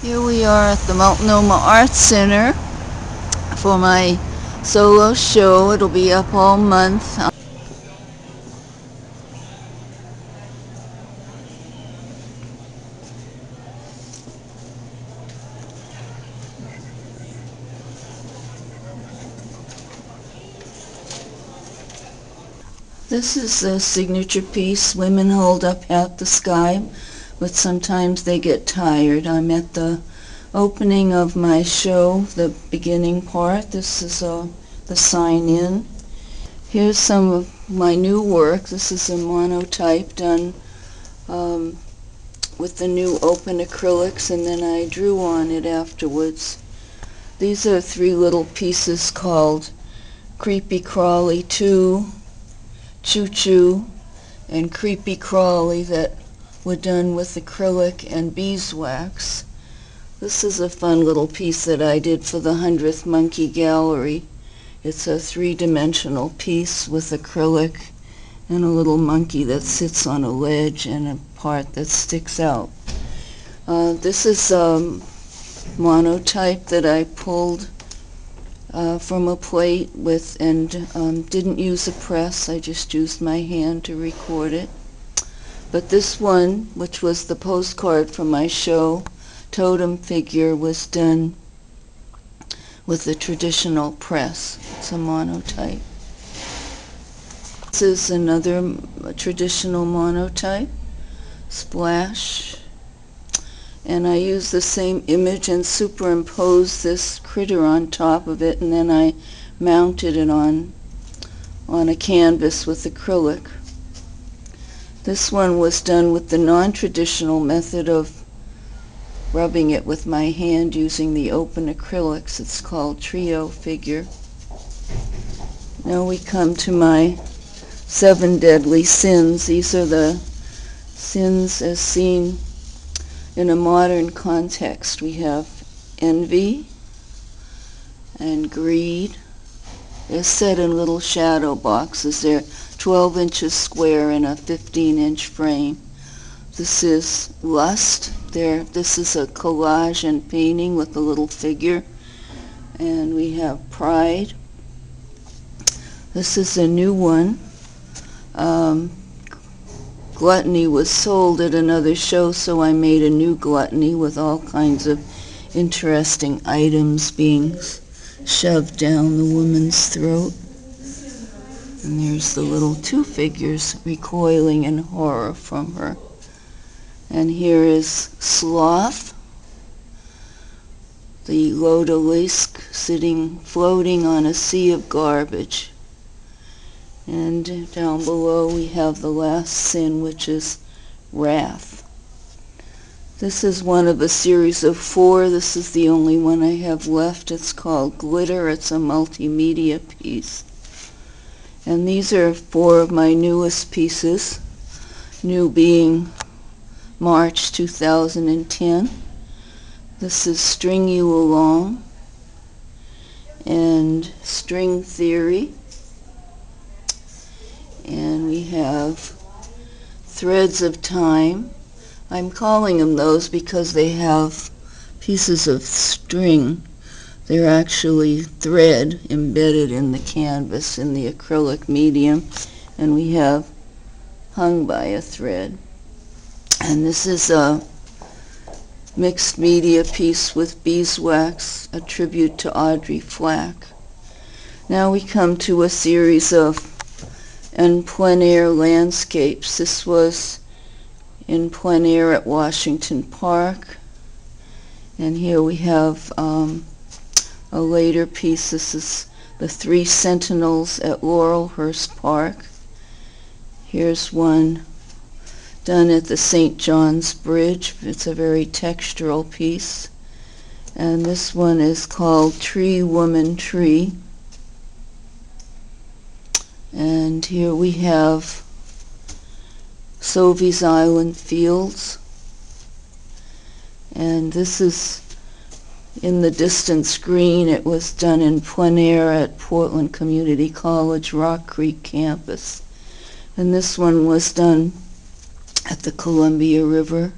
Here we are at the Multnomah Art Center for my solo show. It'll be up all month. This is a signature piece. Women hold up half the sky, but sometimes they get tired. I'm at the opening of my show, the beginning part. This is the sign-in. Here's some of my new work. This is a monotype done with the new open acrylics, and then I drew on it afterwards. These are three little pieces called Creepy Crawly 2, Choo Choo, and Creepy Crawly that were done with acrylic and beeswax. This is a fun little piece that I did for the 100th Monkey Gallery. It's a three-dimensional piece with acrylic and a little monkey that sits on a ledge and a part that sticks out. This is monotype that I pulled from a plate with and didn't use a press. I just used my hand to record it. But this one, which was the postcard from my show, totem figure, was done with a traditional press. It's a monotype. This is another traditional monotype, Splash. And I use the same image and superimpose this critter on top of it, and then I mounted it on a canvas with acrylic. This one was done with the non-traditional method of rubbing it with my hand using the open acrylics. It's called Trio Figure. Now we come to my 7 deadly sins. These are the sins as seen in a modern context. We have envy and greed. They're set in little shadow boxes. They're 12 inches square in a 15-inch frame. This is lust. This is a collage and painting with a little figure. And we have pride. This is a new one. Gluttony was sold at another show, so I made a new gluttony with all kinds of interesting items being shoved down the woman's throat. And there's the little two figures recoiling in horror from her. And here is Sloth, the Lodalisque floating on a sea of garbage. And down below we have the last sin, which is wrath. This is one of a series of 4. This is the only one I have left. It's called Glitter. It's a multimedia piece. And these are 4 of my newest pieces, new being March 2010. This is String You Along and String Theory. And we have Threads of Time. I'm calling them those because they have pieces of string. They're actually thread embedded in the canvas in the acrylic medium, and we have Hung by a Thread. And this is a mixed media piece with beeswax, a tribute to Audrey Flack. Now we come to a series of en plein air landscapes. This was in plein air at Washington Park. And here we have a later piece. This is the 3 Sentinels at Laurelhurst Park. Here's one done at the St. John's Bridge. It's a very textural piece. And this one is called Tree Woman Tree. And here we have Sovie's Island Fields. And this is in the distance green. It was done in plein air at Portland Community College Rock Creek campus. And this one was done at the Columbia River.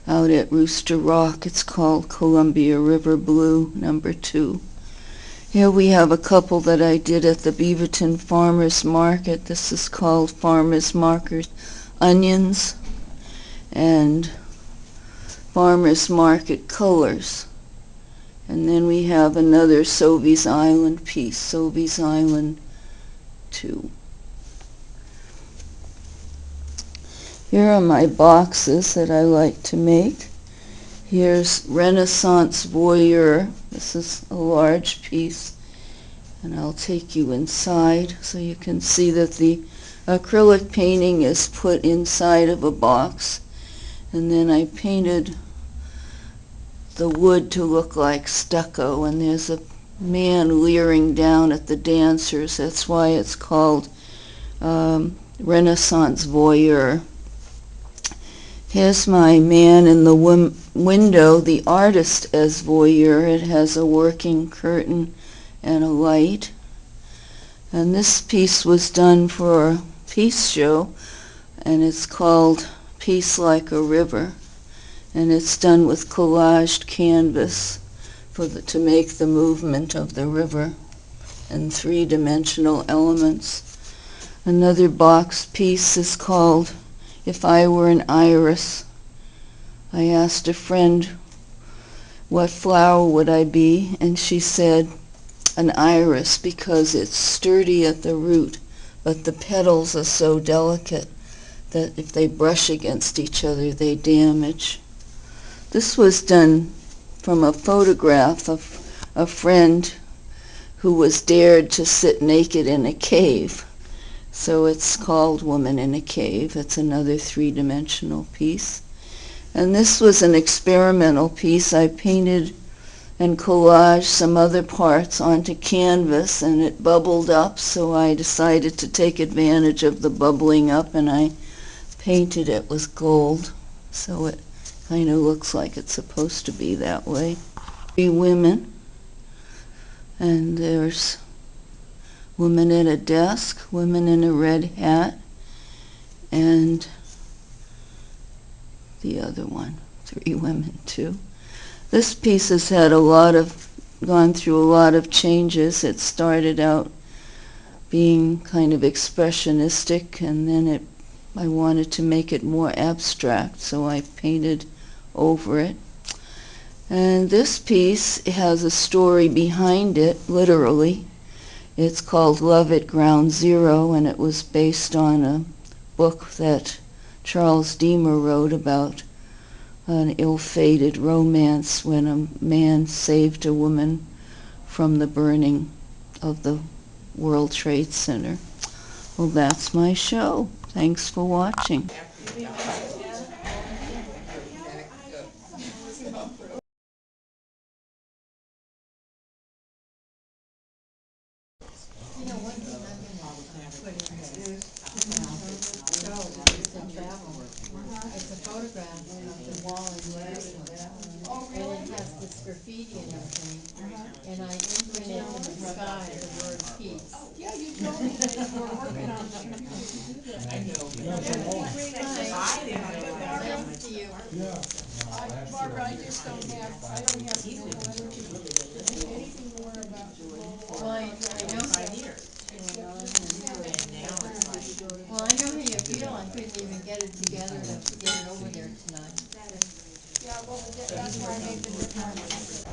out at Rooster Rock. It's called Columbia River Blue number 2. Here we have a couple that I did at the Beaverton Farmers Market. This is called Farmers Market Onions and Farmers Market Colors. And then we have another Sovies Island piece, Sovies Island 2. Here are my boxes that I like to make. Here's Renaissance Voyeur. This is a large piece, and I'll take you inside so you can see that the acrylic painting is put inside of a box, and then I painted the wood to look like stucco, and there's a man leering down at the dancers. That's why it's called Renaissance Voyeur. Here's my man in the window, the artist as voyeur. It has a working curtain and a light. And this piece was done for a peace show, and it's called Peace Like a River. And it's done with collaged canvas to make the movement of the river and three-dimensional elements. Another box piece is called If I Were an Iris. I asked a friend, what flower would I be? And she said, an iris, because it's sturdy at the root, but the petals are so delicate that if they brush against each other, they damage. This was done from a photograph of a friend who was dared to sit naked in a cave. So it's called Woman in a Cave. It's another three-dimensional piece. And this was an experimental piece. I painted and collaged some other parts onto canvas, and it bubbled up, so I decided to take advantage of the bubbling up, and I painted it with gold, so it kind of looks like it's supposed to be that way. 3 women, and there's woman at a desk, woman in a red hat, and the other one, 3 women too. This piece has had gone through a lot of changes. It started out being kind of expressionistic, and then I wanted to make it more abstract, so I painted over it. And this piece has a story behind it, literally. It's called Love at Ground Zero, and it was based on a book that Charles Deamer wrote about an ill-fated romance when a man saved a woman from the burning of the World Trade Center. Well, that's my show. Thanks for watching. It's a photograph of the wall in Madison, and it has this graffiti and everything, and I imprinted in the sky the word peace. Yeah, you told me that you were working on that. I know. Thanks to you. Barbara, I just don't have the mental energy to do anything more about global. Well, I know. Well, I know how you feel. I couldn't even get it together to get it over there tonight. Yeah, well, that's why I made the difference.